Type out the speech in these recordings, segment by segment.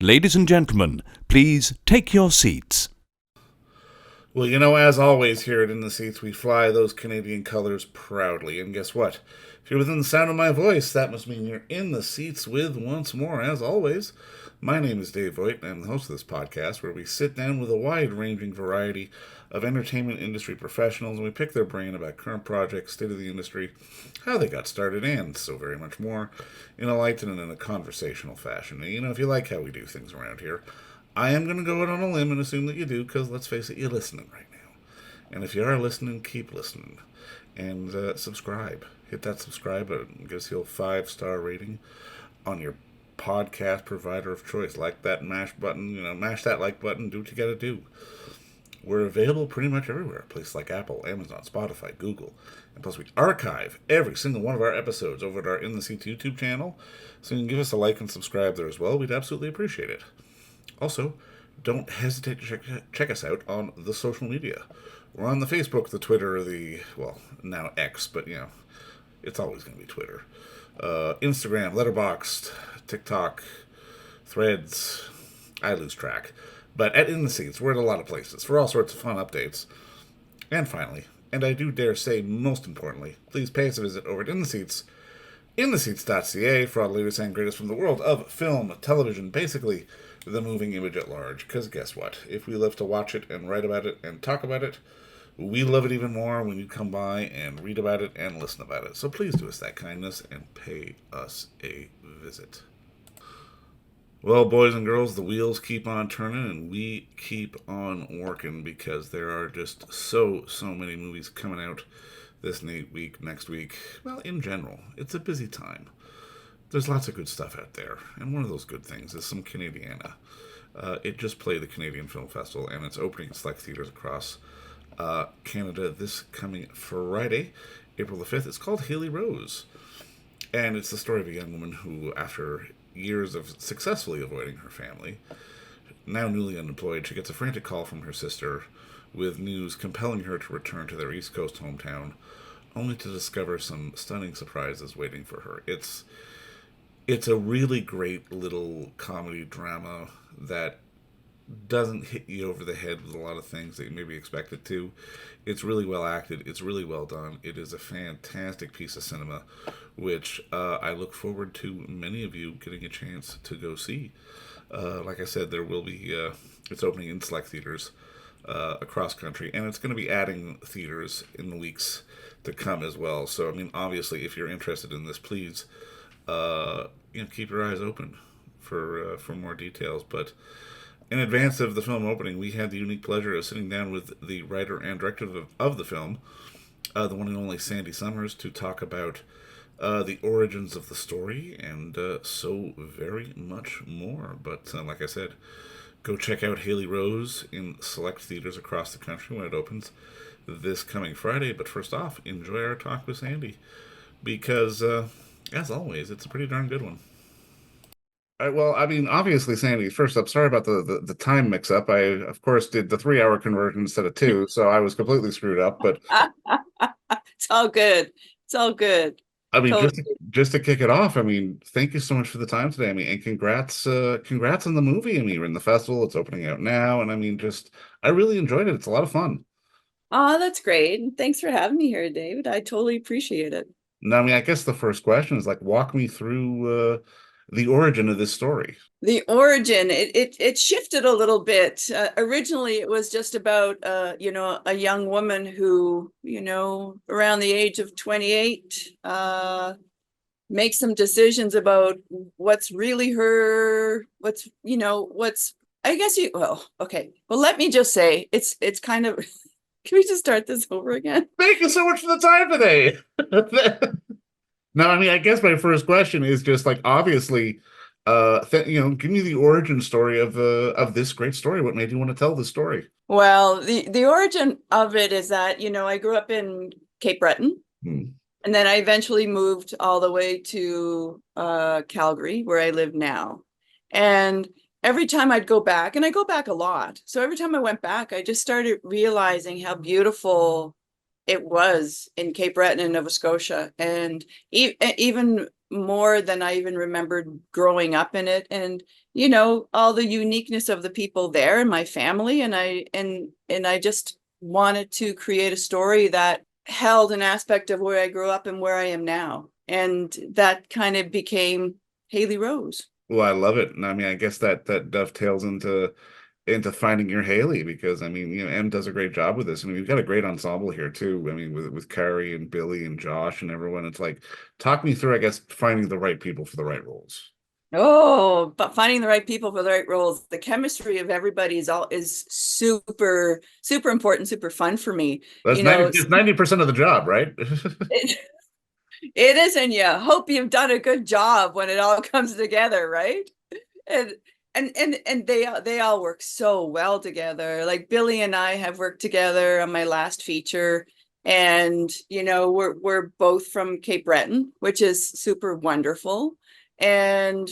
Ladies and gentlemen, please take your seats. Well, as always here at In the Seats, we fly those Canadian colors proudly. And guess what? If you're within the sound of my voice, that must mean you're in the seats with once more, as always. My name is Dave Voigt, and I'm the host of this podcast, where we sit down with a wide-ranging variety of entertainment industry professionals, and we pick their brain about current projects, state of the industry, how they got started, and so very much more, in a light and in a conversational fashion. And, if you like how we do things around here, I am going to go out on a limb and assume that you do, because let's face it, you're listening right now. And if you are listening, keep listening. And subscribe. Hit that subscribe button. Give us your 5-star rating on your podcast provider of choice. Like that mash button, mash that like button, do what you got to do. We're available pretty much everywhere. Places like Apple, Amazon, Spotify, Google. And plus we archive every single one of our episodes over at our In the Seats YouTube channel. So you can give us a like and subscribe there as well. We'd absolutely appreciate it. Also, don't hesitate to check us out on the social media. We're on the Facebook, the Twitter, now X, but it's always going to be Twitter. Instagram, Letterboxd, TikTok, Threads. I lose track. But at In the Seats, we're at a lot of places for all sorts of fun updates. And finally, and I do dare say most importantly, please pay us a visit over at In the Seats, intheseats.ca for all the latest and greatest from the world of film, television, basically the moving image at large. Because guess what? If we love to watch it and write about it and talk about it, we love it even more when you come by and read about it and listen about it. So please do us that kindness and pay us a visit. Well, boys and girls, the wheels keep on turning and we keep on working because there are just so many movies coming out this next week. Well, in general, it's a busy time. There's lots of good stuff out there, and one of those good things is some Canadiana. It just played the Canadian Film Festival, and it's opening in select theaters across Canada this coming Friday, April the 5th. It's called Hailey Rose, and it's the story of a young woman who, after years of successfully avoiding her family, now newly unemployed, she gets a frantic call from her sister with news compelling her to return to their East Coast hometown, only to discover some stunning surprises waiting for her. It's a really great little comedy drama that doesn't hit you over the head with a lot of things that you maybe expect it to. It's really well acted. It's really well done. It is a fantastic piece of cinema, which I look forward to many of you getting a chance to go see. Like I said, there will be, it's opening in select theaters across country, and it's going to be adding theaters in the weeks to come as well. So, obviously, if you're interested in this, please keep your eyes open for more details. But in advance of the film opening, we had the unique pleasure of sitting down with the writer and director of the film, the one and only Sandi Somers, to talk about the origins of the story and so very much more. But like I said, go check out Hailey Rose in select theaters across the country when it opens this coming Friday. But first off, enjoy our talk with Sandi, because as always, it's a pretty darn good one. Obviously, Sandi, first up, sorry about the time mix-up. I, of course, did the 3-hour conversion instead of 2, so I was completely screwed up. But it's all good. It's all good. Totally. just to kick it off, thank you so much for the time today. And congrats on the movie. You're in the festival. It's opening out now, and I really enjoyed it. It's a lot of fun. Oh, that's great. Thanks for having me here, David. I totally appreciate it. Now, I guess the first question is walk me through the origin of this story. The origin, it shifted a little bit. Originally, it was just about a young woman who, around the age of 28, makes some decisions about what's really her, okay. Well, let me just say, it's kind of, can we just start this over again? Thank you so much for the time today. No, I guess my first question is just obviously, give me the origin story of this great story. What made you want to tell this story? Well, the origin of it is that, I grew up in Cape Breton, and then I eventually moved all the way to Calgary, where I live now. And every time I'd go back, and I go back a lot, so every time I went back, I just started realizing how beautiful it was in Cape Breton and Nova Scotia. And even more than I even remembered growing up in it. And, all the uniqueness of the people there and my family. And I just wanted to create a story that held an aspect of where I grew up and where I am now. And that kind of became Hailey Rose. Well, I love it. And I mean, I guess that dovetails into finding your Hailey, because I mean, Em does a great job with this. I mean, we've got a great ensemble here too. I mean, with Carrie and Billy and Josh and everyone. It's like, talk me through, I guess, finding the right people for the right roles. Oh, but finding the right people for the right roles, the chemistry of everybody is super, super important, super fun for me. That's 90% of the job, right? It, it is, and you hope you've done a good job when it all comes together, right? And they all work so well together. Like Billy and I have worked together on my last feature, and we're both from Cape Breton, which is super wonderful. And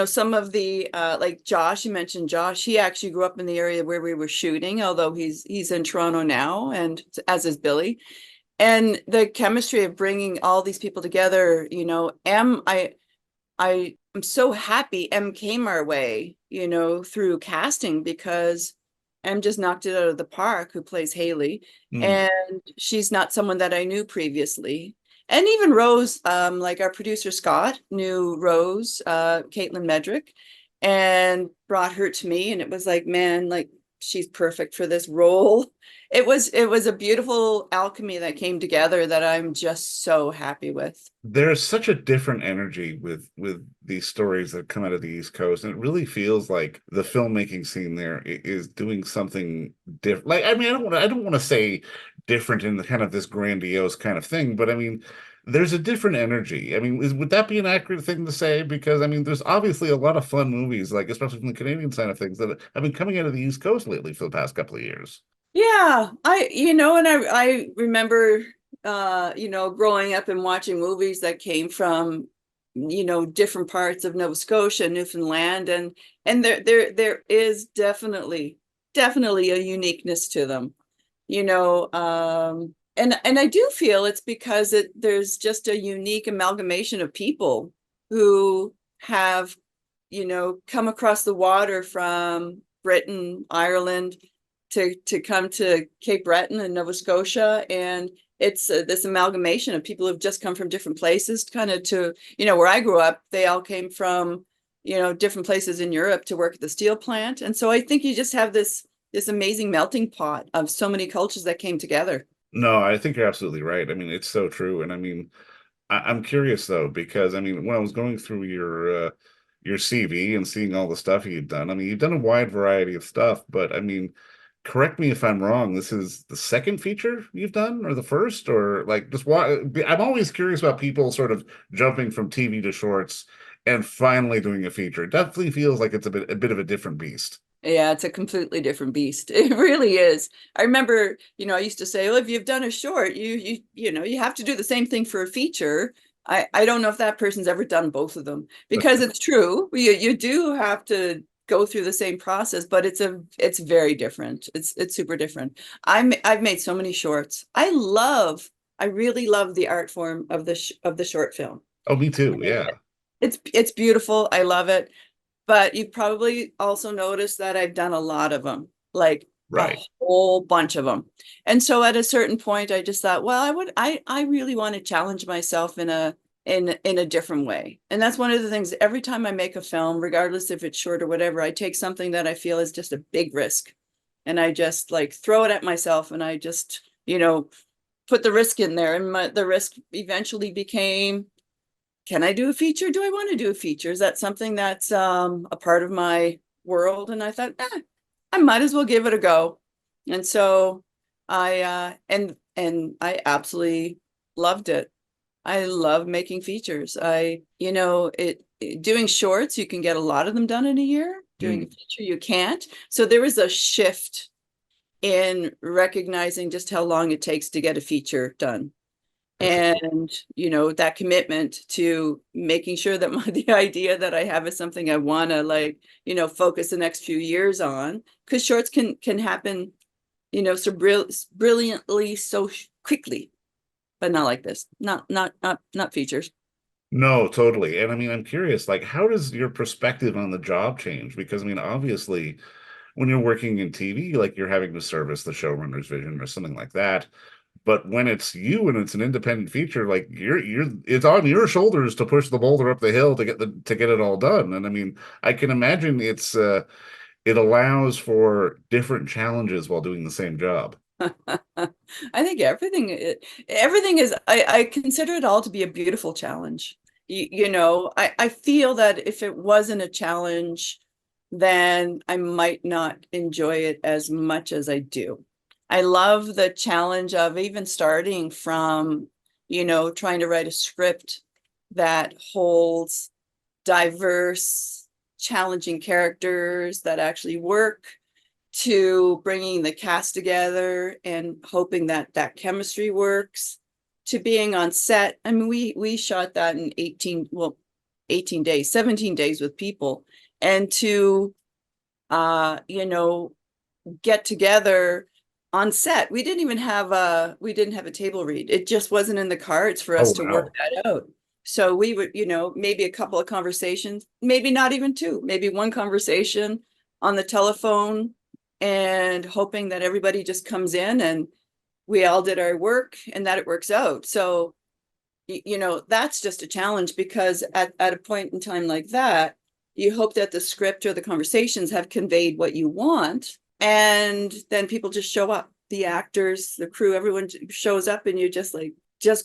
some of the like Josh, you mentioned Josh, he actually grew up in the area where we were shooting, although he's in Toronto now, and as is Billy. And the chemistry of bringing all these people together, I'm so happy M came our way, through casting, because M just knocked it out of the park, who plays Hailey. Mm. And she's not someone that I knew previously. And even Rose, like our producer Scott knew Rose, Caitlin Medrick, and brought her to me. And it was like, man, like, she's perfect for this role. It was a beautiful alchemy that came together that I'm just so happy with. There's such a different energy with these stories that come out of the East Coast, and it really feels like the filmmaking scene there is doing something different. Like, I mean, I don't want to say different in the kind of this grandiose kind of thing, but I mean, there's a different energy. I mean, would that be an accurate thing to say? Because I mean, there's obviously a lot of fun movies, like especially from the Canadian side of things, that have been coming out of the East Coast lately for the past couple of years. Yeah, I remember growing up and watching movies that came from different parts of Nova Scotia, Newfoundland, and there is definitely a uniqueness to them. And I do feel it's because there's just a unique amalgamation of people who have come across the water from Britain, Ireland, to come to Cape Breton and Nova Scotia. And it's this amalgamation of people who've just come from different places, kind of to, where I grew up, they all came from, different places in Europe to work at the steel plant. And so I think you just have this amazing melting pot of so many cultures that came together. No, I think you're absolutely right. I mean, it's so true. And I mean, I'm curious though, because I mean, when I was going through your CV and seeing all the stuff you've done, I mean, you've done a wide variety of stuff, but I mean, correct me if I'm wrong. This is the second feature you've done, or the first, or like just why? I'm always curious about people sort of jumping from TV to shorts and finally doing a feature. It definitely feels like it's a bit of a different beast. Yeah, it's a completely different beast. It really is. I remember, I used to say, well, if you've done a short, you have to do the same thing for a feature. I don't know if that person's ever done both of them, because it's true. You do have to go through the same process, but it's very different. It's super different. I've made so many shorts. I really love the art form of the short film. Oh, me too. Yeah. It's beautiful. I love it. But you probably also noticed that I've done a lot of them, like Right. a whole bunch of them. And so at a certain point, I just thought, well, I really want to challenge myself in a different way. And that's one of the things, every time I make a film, regardless if it's short or whatever, I take something that I feel is just a big risk, and I just like throw it at myself, and I just, put the risk in there. And the risk eventually became, can I do a feature? Do I want to do a feature? Is that something that's a part of my world? And I thought, I might as well give it a go. And so and I absolutely loved it. I love making features. Doing shorts, you can get a lot of them done in a year. Doing a feature, you can't. So there was a shift in recognizing just how long it takes to get a feature done. And, that commitment to making sure that the idea that I have is something I want to focus the next few years on, because shorts can happen, so brilliantly, so quickly, but not like this, not features. No, totally. And I mean, I'm curious, like, how does your perspective on the job change? Because I mean, obviously, when you're working in TV, like you're having to service the showrunner's vision or something like that. But when it's you and it's an independent feature, like you're it's on your shoulders to push the boulder up the hill to get it all done. And I mean, I can imagine it allows for different challenges while doing the same job. I think everything is, I consider it all to be a beautiful challenge. I feel that if it wasn't a challenge, then I might not enjoy it as much as I do. I love the challenge of even starting from, trying to write a script that holds diverse, challenging characters that actually work, to bringing the cast together and hoping that that chemistry works, to being on set. I mean, we shot that in 18 days, 17 days with people, and to get together on set. We didn't have a table read. It just wasn't in the cards for Oh us to work wow. that out. So we would, maybe a couple of conversations, maybe not even two, maybe one conversation on the telephone, and hoping that everybody just comes in and we all did our work and that it works out. So, that's just a challenge, because at a point in time like that, you hope that the script or the conversations have conveyed what you want. And then people just show up, the actors, the crew, everyone shows up, and you just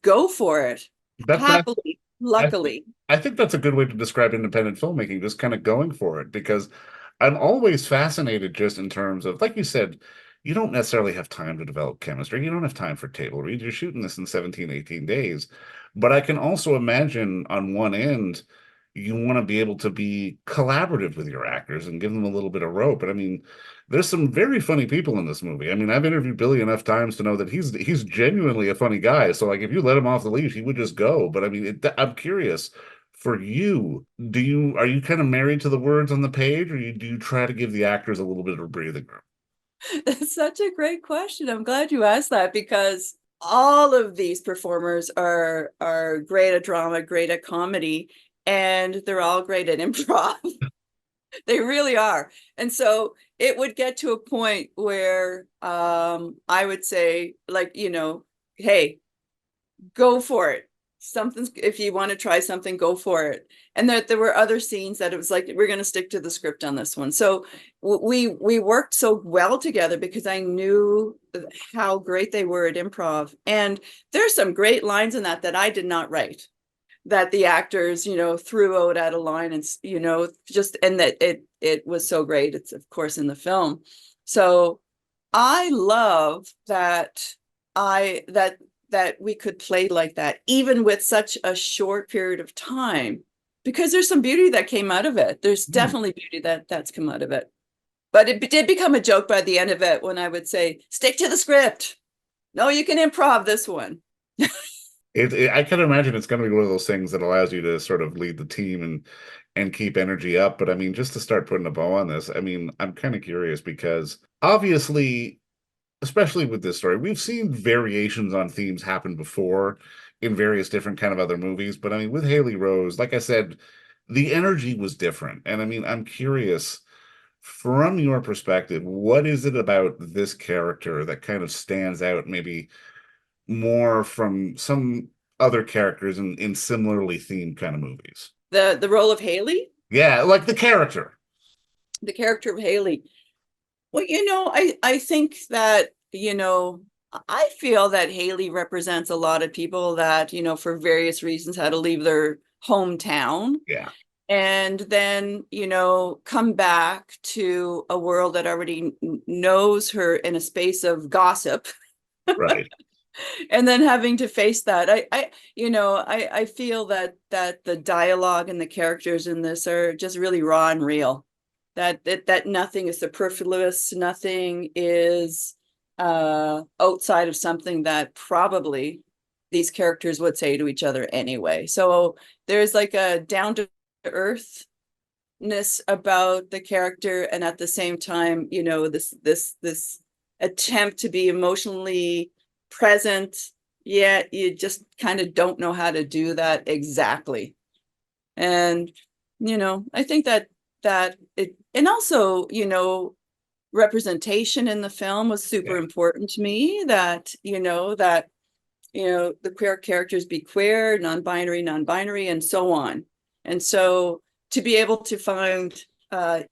go for it. That Happily, I think luckily. I think that's a good way to describe independent filmmaking, just kind of going for it, because I'm always fascinated just in terms of, like you said, you don't necessarily have time to develop chemistry. You don't have time for table reads. You're shooting this in 17, 18 days. But I can also imagine on one end, you want to be able to be collaborative with your actors and give them a little bit of rope. But I mean, there's some very funny people in this movie. I mean, I've interviewed Billy enough times to know that he's genuinely a funny guy. So like, if you let him off the leash, he would just go. But I mean, I'm curious. For you, are you kind of married to the words on the page, or do you try to give the actors a little bit of a breathing room? That's such a great question. I'm glad you asked that, because all of these performers are great at drama, great at comedy, and they're all great at improv. They really are. And so it would get to a point where I would say, like, hey, go for it. Something's, if you want to try something, go for it. And that there were other scenes that it was like, we're going to stick to the script on this one. So we worked so well together, because I knew how great they were at improv. And there's some great lines in that I did not write, that the actors, threw out at a line, and, just, and that it was so great. It's of course in the film. So I love I that that we could play like that, even with such a short period of time, because there's some beauty that came out of it. There's Hmm. definitely beauty that's come out of it. But it did become a joke by the end of it, when I would say, stick to the script. No, you can improv this one. I can imagine it's going to be one of those things that allows you to sort of lead the team and keep energy up. But I mean, just to start putting a bow on this, I mean, I'm kind of curious because obviously, especially with this story, we've seen variations on themes happen before in various different kind of other movies. But I mean, with Hailey Rose, like I said, the energy was different. And I mean, I'm curious from your perspective, what is it about this character that kind of stands out, maybe more from some other characters in similarly themed kind of movies? The role of Hailey, Yeah, like the character. the character of Hailey. Well, I think that, I feel that Hailey represents a lot of people that, for various reasons had to leave their hometown, Yeah, and then, come back to a world that already knows her in a space of gossip, right. and then having to face that. I feel that the dialogue and the characters in this are just really raw and real. That nothing is superfluous, nothing is outside of something that probably these characters would say to each other anyway. So there's like a down to earthness about the character, and at the same time, this attempt to be emotionally present yet you just kind of don't know how to do that exactly. And, I think that it, and also, representation in the film was super Yeah. important to me, that, the queer characters be queer, non-binary, and so on. And so to be able to find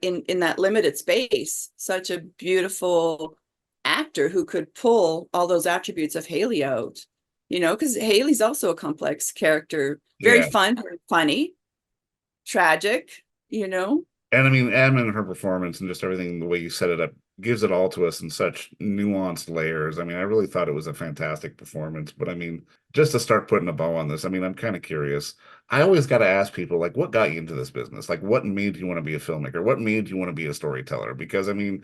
in that limited space such a beautiful actor who could pull all those attributes of Hailey out, because Hailey's also a complex character, very Yeah. fun, very funny, tragic, you know. And I mean, Em and her performance and just everything, the way you set it up, gives it all to us in such nuanced layers. I mean, I really thought it was a fantastic performance. But I mean, just to start putting a bow on this, I mean, I'm kind of curious. I always got to ask people, like, what got you into this business? Like, what made you want to be a filmmaker? What made you want to be a storyteller? Because I mean,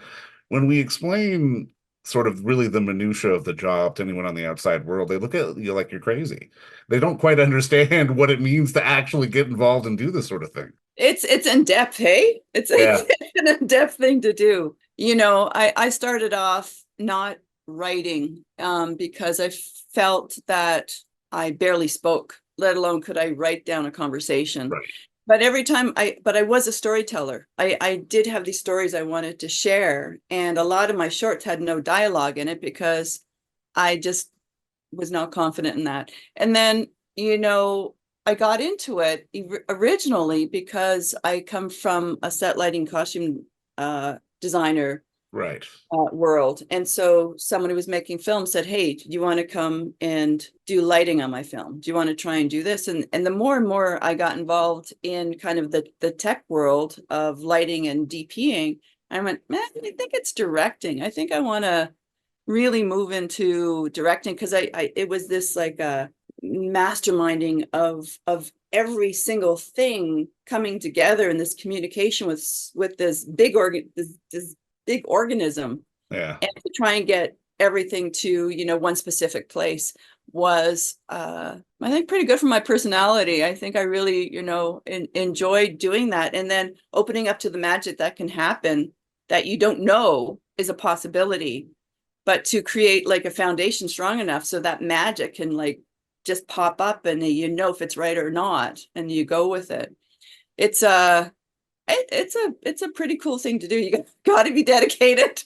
when we explain sort of really the minutia of the job to anyone on the outside world, they look at you like you're crazy. They don't quite understand what it means to actually get involved and do this sort of thing. It's in depth, hey? Yeah. It's an in-depth thing to do. I started off not writing because I felt that I barely spoke, let alone could I write down a conversation. Right. But I was a storyteller. I did have these stories I wanted to share, and a lot of my shorts had no dialogue in it because I just was not confident in that. And then, I got into it originally because I come from a set lighting costume designer Right. world. And so someone who was making film said, "Hey, do you want to come and do lighting on my film? Do you want to try and do this?" And the more and more I got involved in kind of the tech world of lighting and DPing, I went, man, I think it's directing. I think I want to really move into directing, because it was this like a masterminding of every single thing coming together in this communication with this this big organism, Yeah. and to try and get everything to one specific place was I think pretty good for my personality. I think I really enjoyed doing that, and then opening up to the magic that can happen that you don't know is a possibility, but to create like a foundation strong enough so that magic can like just pop up, and if it's right or not, and you go with it. It's it's a pretty cool thing to do. You got to be dedicated.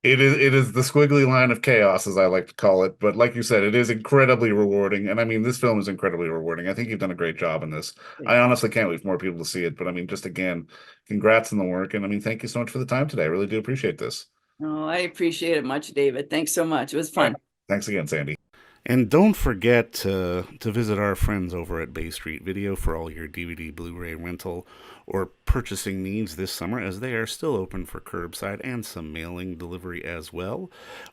It is the squiggly line of chaos, as I like to call it. But like you said, it is incredibly rewarding. And I mean, this film is incredibly rewarding. I think you've done a great job in this. I honestly can't wait for more people to see it. But I mean, just again, congrats on the work. And I mean, thank you so much for the time today. I really do appreciate this. Oh, I appreciate it much, David. Thanks so much. It was All right. fun. Thanks again, Sandy. And don't forget to visit our friends over at Bay Street Video for all your DVD, Blu-ray rental, or purchasing needs this summer, as they are still open for curbside and some mailing delivery as well.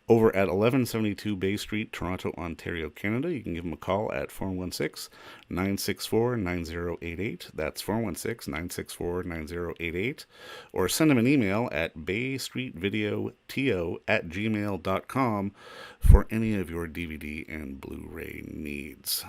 Over at 1172 Bay Street, Toronto, Ontario, Canada, you can give them a call at 416-964-9088. That's 416-964-9088. Or send them an email at baystreetvideoto@gmail.com for any of your DVD and Blu-ray needs.